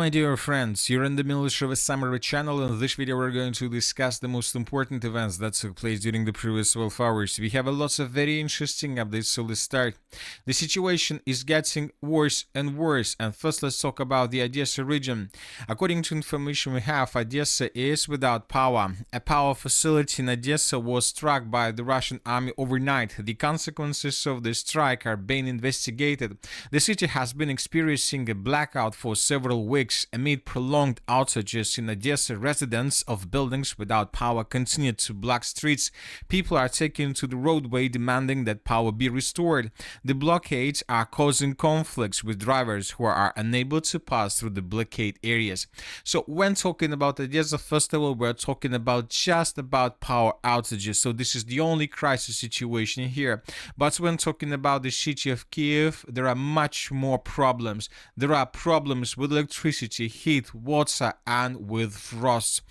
my dear friends, you're in the Military of a Summary channel, and in this video we're going to discuss the most important events that took place during the previous 12 hours. We have a lot of very interesting updates, so let's start. The situation is getting worse and worse, and first let's talk about the Odessa region. According to information we have, Odessa is without power. A power facility in Odessa was struck by the Russian army overnight. The consequences of the strike are being investigated. The city has been experiencing a blackout for several weeks amid prolonged outages in Odessa. Residents of buildings without power continue to block streets. People are taking to the roadway demanding that power be restored. The blockades are causing conflicts with drivers who are unable to pass through the blockade areas. So when talking about Odessa, first of all, we're talking about just about power outages. So this is the only crisis situation here. But when talking about the city of Kyiv, there are much more problems. There are problems with electricity, heat, water, and with frost.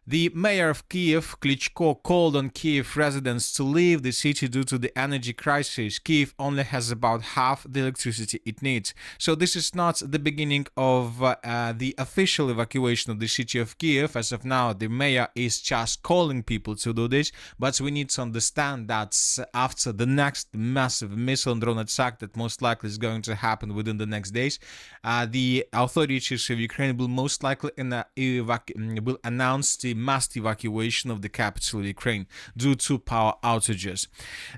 The mayor of Kyiv, Klitschko, called on Kyiv residents to leave the city due to the energy crisis. Kyiv only has about half the electricity it needs. So this is not the beginning of the official evacuation of the city of Kyiv. As of now, the mayor is just calling people to do this, but we need to understand that after the next massive missile and drone attack that most likely is going to happen within the next days, the authorities of Ukraine will most likely will announce the mass evacuation of the capital of Ukraine due to power outages.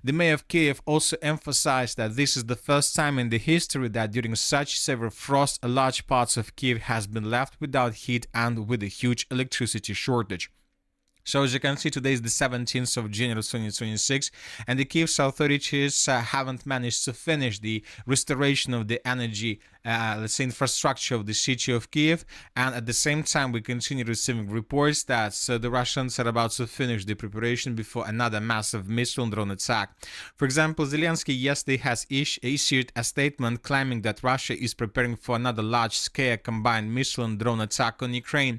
The mayor of Kyiv also emphasized that this is the first time in the history that during such severe frost, a large parts of Kyiv has been left without heat and with a huge electricity shortage. So as you can see, today is the 17th of January 2026, and the Kyiv's authorities haven't managed to finish the restoration of the energy, let's say, infrastructure of the city of Kyiv. And at the same time, we continue receiving reports that the Russians are about to finish the preparation before another massive missile and drone attack. For example, Zelensky yesterday has issued a statement claiming that Russia is preparing for another large-scale combined missile and drone attack on Ukraine.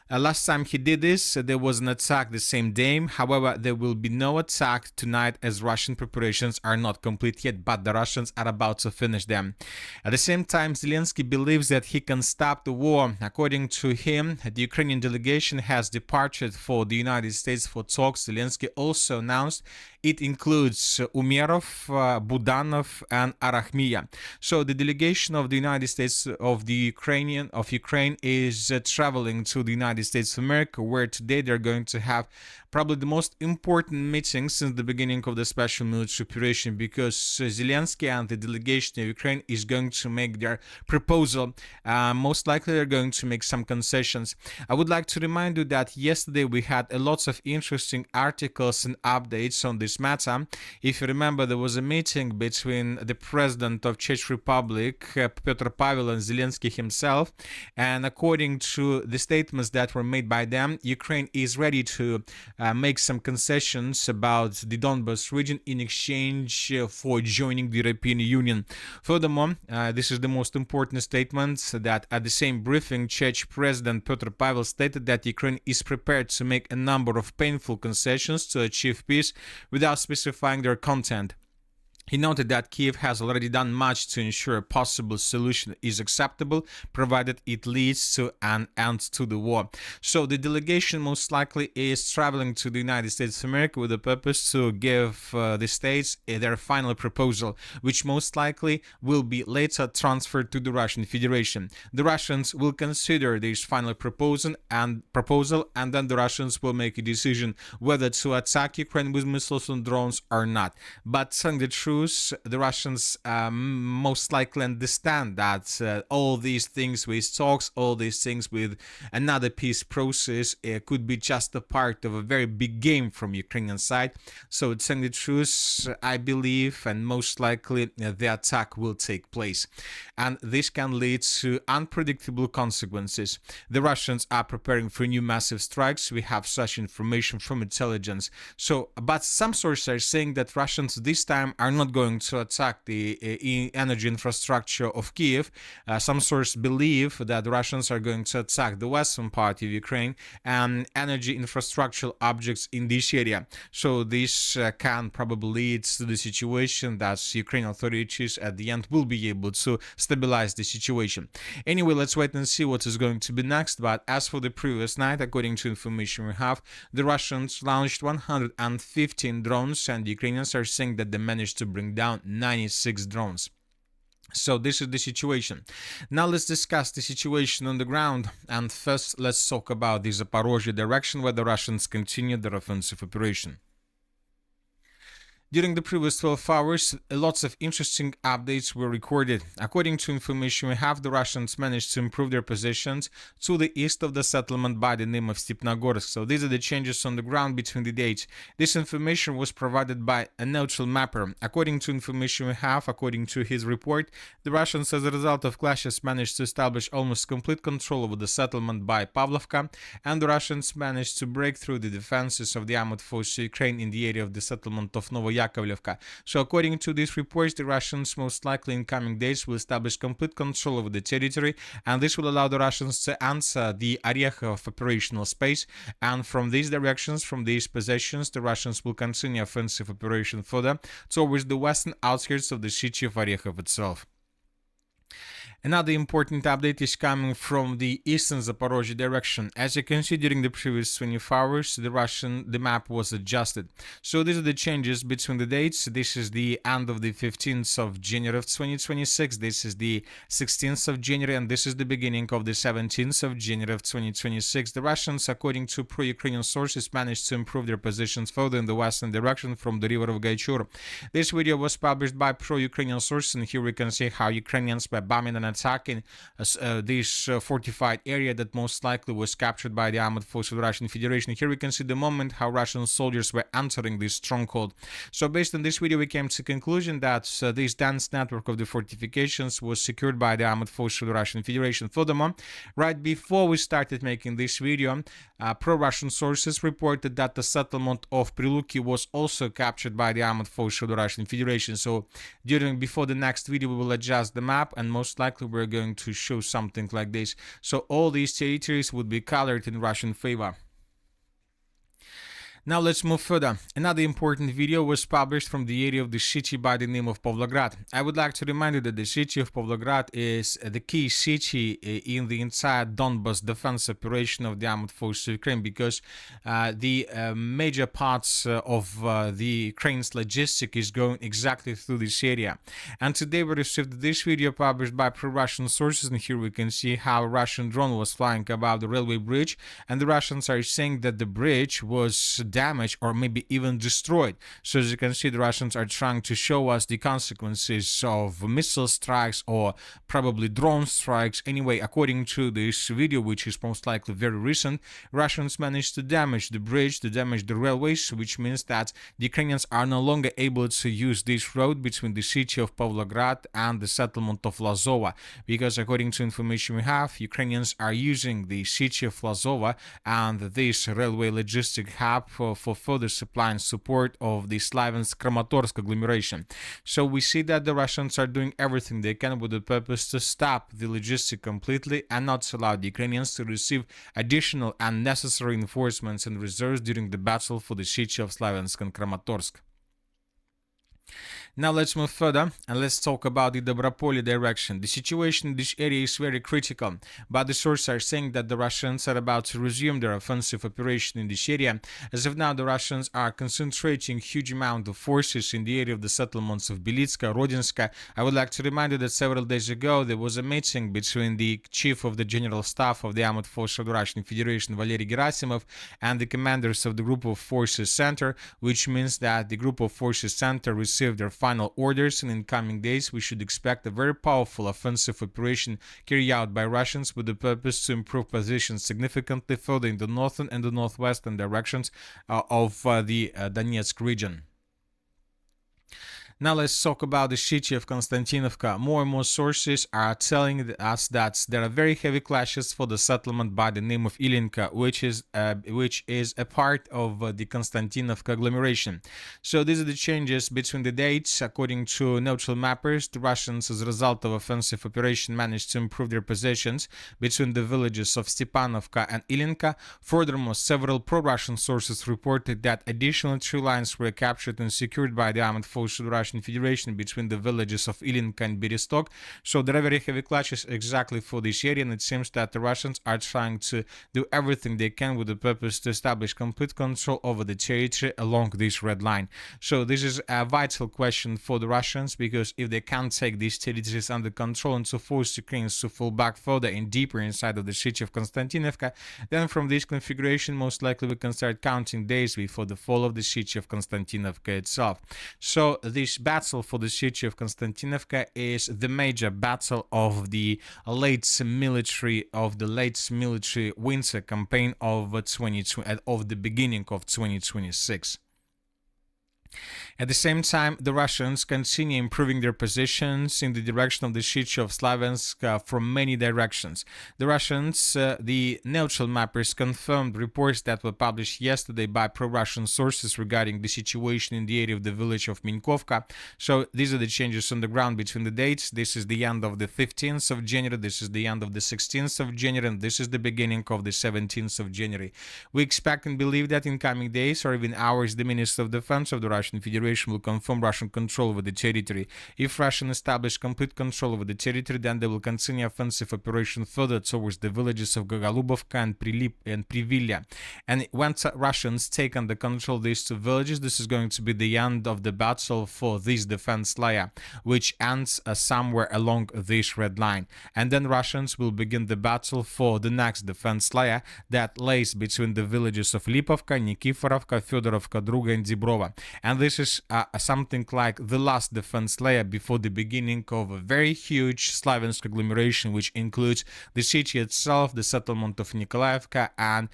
Last time he did this, there was an attack the same day. However, there will be no attack tonight as Russian preparations are not complete yet, but the Russians are about to finish them. At the same time, Zelensky believes that he can stop the war. According to him, the Ukrainian delegation has departed for the United States for talks. Zelensky also announced it includes Umerov, Budanov, and Arachmiya. So the delegation of the United States of Ukraine is traveling to the United States of America, where today they're going to have probably the most important meeting since the beginning of the special military operation, because Zelensky and the delegation of Ukraine is going to make their proposal. Most likely they're going to make some concessions. I would like to remind you that yesterday we had a lot of interesting articles and updates on this matter. If you remember, there was a meeting between the president of Czech Republic, Petr Pavel, and Zelensky himself, and according to the statements that were made by them, Ukraine is ready to make some concessions about the Donbas region in exchange for joining the European Union. Furthermore, this is the most important statement, that at the same briefing, Czech President Petr Pavel stated that Ukraine is prepared to make a number of painful concessions to achieve peace without specifying their content. He noted that Kyiv has already done much to ensure a possible solution is acceptable, provided it leads to an end to the war. So the delegation most likely is traveling to the United States of America with the purpose to give the states their final proposal, which most likely will be later transferred to the Russian Federation. The Russians will consider this final proposal, and then the Russians will make a decision whether to attack Ukraine with missiles and drones or not. But telling the truth, the Russians most likely understand that all these things with talks, all these things with another peace process could be just a part of a very big game from Ukrainian side. So telling the truth, I believe, and most likely the attack will take place. And this can lead to unpredictable consequences. The Russians are preparing for new massive strikes. We have such information from intelligence. So, but some sources are saying that Russians this time are not not going to attack the energy infrastructure of Kyiv. Some sources believe that the Russians are going to attack the western part of Ukraine and energy infrastructural objects in this area. So this can probably lead to the situation that Ukrainian authorities at the end will be able to stabilize the situation. Anyway, let's wait and see what is going to be next. But as for the previous night, according to information we have, the Russians launched 115 drones, and the Ukrainians are saying that they managed to bring down 96 drones. So this is the situation. Now let's discuss the situation on the ground. And first, let's talk about the Zaporozhye direction, where the Russians continue their offensive operation. During the previous 12 hours, lots of interesting updates were recorded. According to information we have, the Russians managed to improve their positions to the east of the settlement by the name of Stepnogorsk. So these are the changes on the ground between the dates. This information was provided by a neutral mapper. According to information we have, according to his report, the Russians, as a result of clashes, managed to establish almost complete control over the settlement by Pavlovka, and the Russians managed to break through the defenses of the armed forces of Ukraine in the area of the settlement of Yakovlevka. So according to these reports, the Russians most likely in coming days will establish complete control over the territory, and this will allow the Russians to enter the Orekhov operational space, and from these directions, from these positions, the Russians will continue offensive operation further towards the western outskirts of the city of Orekhov itself. Another important update is coming from the eastern Zaporozhye direction. As you can see, during the previous 24 hours, the map was adjusted. So these are the changes between the dates. This is the end of the 15th of January of 2026. This is the 16th of January, and this is the beginning of the 17th of January of 2026. The Russians, according to pro-Ukrainian sources, managed to improve their positions further in the western direction from the river of Gaichur. This video was published by pro-Ukrainian sources, and here we can see how Ukrainians were bombing and attacking this fortified area that most likely was captured by the armed forces of the Russian Federation. Here we can see the moment how Russian soldiers were entering this stronghold. So based on this video, we came to the conclusion that this dense network of the fortifications was secured by the armed forces of the Russian Federation. Furthermore, right before we started making this video, pro-Russian sources reported that the settlement of Priluki was also captured by the armed forces of the Russian Federation. So before the next video, we will adjust the map, and most likely we're going to show something like this. So all these territories would be colored in Russian favor. Now let's move further. Another important video was published from the area of the city by the name of Pavlograd. I would like to remind you that the city of Pavlograd is the key city in the entire Donbas defense operation of the armed forces of Ukraine, because the major parts of the Ukraine's logistic is going exactly through this area. And today we received this video published by pro-Russian sources, and here we can see how a Russian drone was flying above the railway bridge, and the Russians are saying that the bridge was damaged or maybe even destroyed. So as you can see, the Russians are trying to show us the consequences of missile strikes or probably drone strikes. Anyway, according to this video, which is most likely very recent, Russians managed to damage the bridge, to damage the railways, which means that the Ukrainians are no longer able to use this road between the city of Pavlograd and the settlement of Lazova, because according to information we have, Ukrainians are using the city of Lazova and this railway logistic hub for further supply and support of the Slaviansk-Kramatorsk agglomeration. So we see that the Russians are doing everything they can with the purpose to stop the logistic completely and not allow the Ukrainians to receive additional and necessary reinforcements and reserves during the battle for the city of Slaviansk and Kramatorsk. Now let's move further and let's talk about the Dobropolye direction. The situation in this area is very critical, but the sources are saying that the Russians are about to resume their offensive operation in this area. As of now, the Russians are concentrating huge amount of forces in the area of the settlements of Belitska, Rodinska. I would like to remind you that several days ago there was a meeting between the chief of the general staff of the armed forces of the Russian Federation, Valery Gerasimov, and the commanders of the Group of Forces Center, which means that the Group of Forces Center received their final orders, and in coming days we should expect a very powerful offensive operation carried out by Russians with the purpose to improve positions significantly further in the northern and the northwestern directions of the Donetsk region. Now let's talk about the city of Konstantinovka. More and more sources are telling us that there are very heavy clashes for the settlement by the name of Ilinka, which is a part of the Konstantinovka agglomeration. So these are the changes between the dates. According to neutral mappers, the Russians, as a result of offensive operation, managed to improve their positions between the villages of Stepanovka and Ilinka. Furthermore, several pro-Russian sources reported that additional 3 lines were captured and secured by the armed forces of the Russian Federation between the villages of Ilinka and Berestok. So there are very heavy clashes exactly for this area, and it seems that the Russians are trying to do everything they can with the purpose to establish complete control over the territory along this red line. So this is a vital question for the Russians, because if they can't take these territories under control and to force Ukrainians to fall back further and deeper inside of the city of Konstantinovka, then from this configuration most likely we can start counting days before the fall of the city of Konstantinovka itself. So this battle for the city of Konstantinovka is the major battle of the late military winter campaign of the beginning of 2026. At the same time, the Russians continue improving their positions in the direction of the city of Slaviansk from many directions. The Russians, the neutral mappers, confirmed reports that were published yesterday by pro-Russian sources regarding the situation in the area of the village of Minkovka. So these are the changes on the ground between the dates. This is the end of the 15th of January, this is the end of the 16th of January, and this is the beginning of the 17th of January. We expect and believe that in coming days or even hours, the Minister of Defense of the Russian Federation will confirm Russian control over the territory. If Russians establish complete control over the territory, then they will continue offensive operation further towards the villages of Gogolubovka and Privilya. And once Russians take under control these 2 villages, this is going to be the end of the battle for this defense layer, which ends somewhere along this red line. And then Russians will begin the battle for the next defense layer that lays between the villages of Lipovka, Nikiforovka, Fedorovka, Druga, and Dibrova. And this is something like the last defense layer before the beginning of a very huge Slaviansk agglomeration, which includes the city itself, the settlement of Nikolaevka, and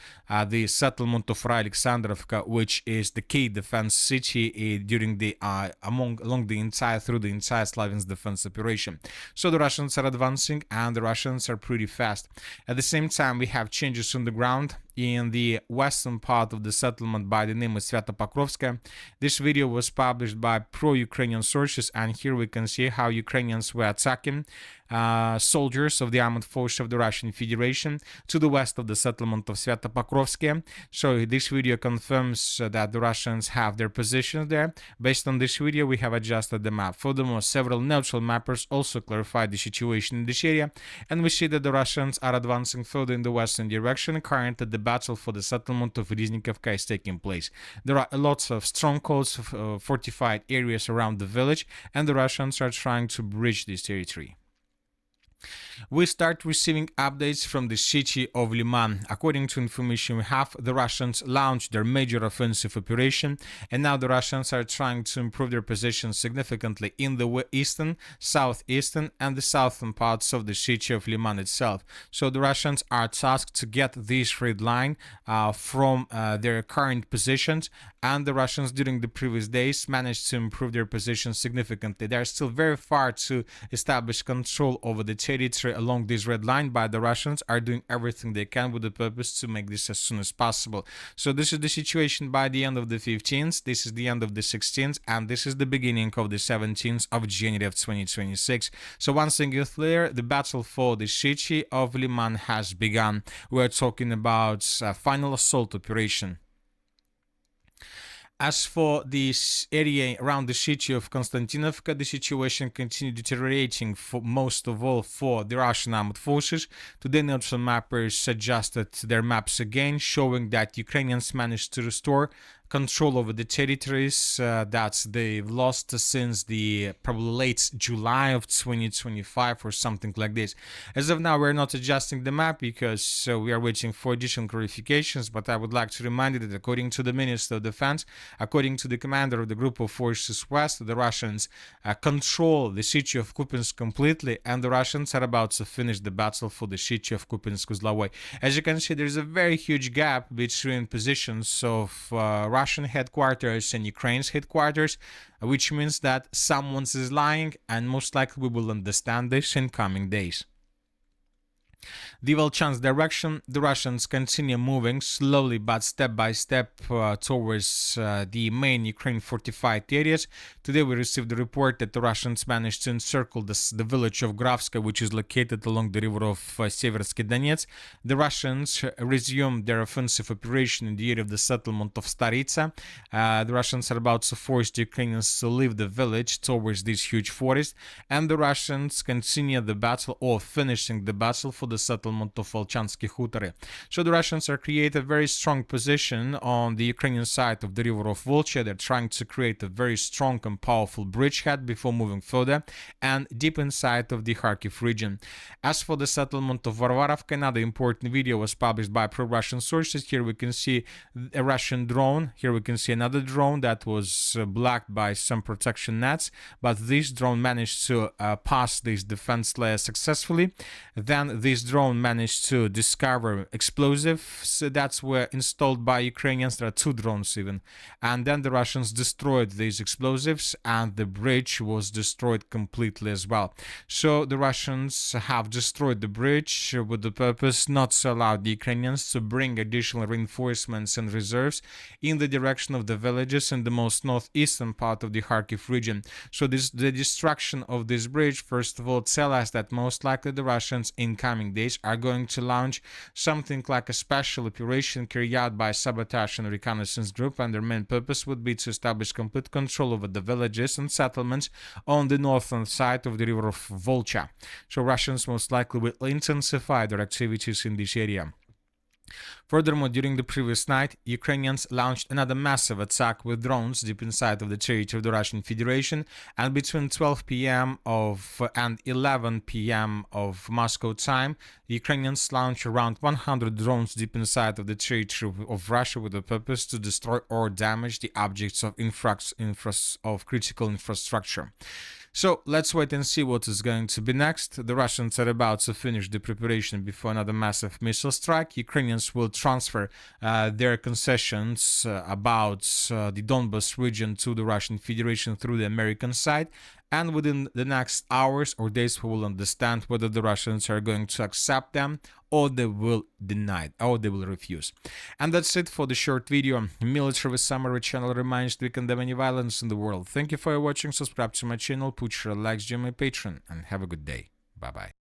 the settlement of Alexandrovka, which is the key defense city during the along the entire Slaviansk defense operation. So the Russians are advancing, and the Russians are pretty fast. At the same time, we have changes on the ground in the western part of the settlement by the name of Svyatopokrovska. This video was published by pro-Ukrainian sources, and here we can see how Ukrainians were attacking soldiers of the armed forces of the Russian Federation to the west of the settlement of Svyatopokrovsky. So this video confirms that the Russians have their positions there. Based on this video, we have adjusted the map. Furthermore, several neutral mappers also clarified the situation in this area, and we see that the Russians are advancing further in the western direction. Currently, the battle for the settlement of Riznikovka is taking place. There are lots of strongholds, fortified areas around the village, and the Russians are trying to breach this territory. We start receiving updates from the city of Liman. According to information we have, the Russians launched their major offensive operation, and now the Russians are trying to improve their position significantly in the eastern, southeastern, and the southern parts of the city of Liman itself. So the Russians are tasked to get this red line from their current positions, and the Russians during the previous days managed to improve their position significantly. They are still very far to establish control over the territory along this red line, but the Russians are doing everything they can with the purpose to make this as soon as possible. So this is the situation by the end of the 15th, this is the end of the 16th, and this is the beginning of the 17th of January of 2026. So one thing is clear, the battle for the city of Liman has begun. We are talking about a final assault operation. As for this area around the city of Konstantinovka, the situation continued deteriorating most of all for the Russian armed forces. Today, neutral mappers adjusted their maps again, showing that Ukrainians managed to restore control over the territories that they've lost since the probably late July of 2025 or something like this. As of now, we're not adjusting the map because we are waiting for additional clarifications, but I would like to remind you that according to the Minister of Defense, according to the commander of the Group of Forces West, the Russians control the city of Kupiansk completely, and the Russians are about to finish the battle for the city of Kupiansk-Uzlovoy. As you can see, there's a very huge gap between positions of Russian headquarters and Ukraine's headquarters, which means that someone is lying, and most likely we will understand this in coming days. The Volchan's direction, the Russians continue moving slowly but step by step towards the main Ukraine fortified areas. Today we received a report that the Russians managed to encircle the village of Gravska, which is located along the river of Seversky Donetsk. The Russians resumed their offensive operation in the area of the settlement of Staritsa. The Russians are about to force the Ukrainians to leave the village towards this huge forest, and the Russians continue the battle, or finishing the battle, for the settlement of Volchansky Hutory. So the Russians are creating a very strong position on the Ukrainian side of the river of Volcha. They're trying to create a very strong and powerful bridgehead before moving further and deep inside of the Kharkiv region. As for the settlement of Varvarovka, another important video was published by pro-Russian sources. Here we can see a Russian drone. Here we can see another drone that was blocked by some protection nets, but this drone managed to pass this defense layer successfully. Then this drone managed to discover explosives that were installed by Ukrainians. There are two drones even. And then the Russians destroyed these explosives, and the bridge was destroyed completely as well. So the Russians have destroyed the bridge with the purpose not to allow the Ukrainians to bring additional reinforcements and reserves in the direction of the villages in the most northeastern part of the Kharkiv region. So the destruction of this bridge, first of all, tell us that most likely the Russians in coming days are going to launch something like a special operation carried out by sabotage and reconnaissance group, and their main purpose would be to establish complete control over the villages and settlements on the northern side of the river of Volcha. So Russians most likely will intensify their activities in this area. Furthermore, during the previous night, Ukrainians launched another massive attack with drones deep inside of the territory of the Russian Federation, and between 12 p.m. and 11 p.m. of Moscow time, the Ukrainians launched around 100 drones deep inside of the territory of Russia with the purpose to destroy or damage the objects of critical infrastructure. So let's wait and see what is going to be next. The Russians are about to finish the preparation before another massive missile strike. Ukrainians will transfer their concessions about the Donbas region to the Russian Federation through the American side. And within the next hours or days, we will understand whether the Russians are going to accept them or they will deny it, or they will refuse. And that's it for the short video. Military Summary channel reminds we condemn any violence in the world. Thank you for watching. Subscribe to my channel, put your likes, join my Patreon, and have a good day. Bye-bye.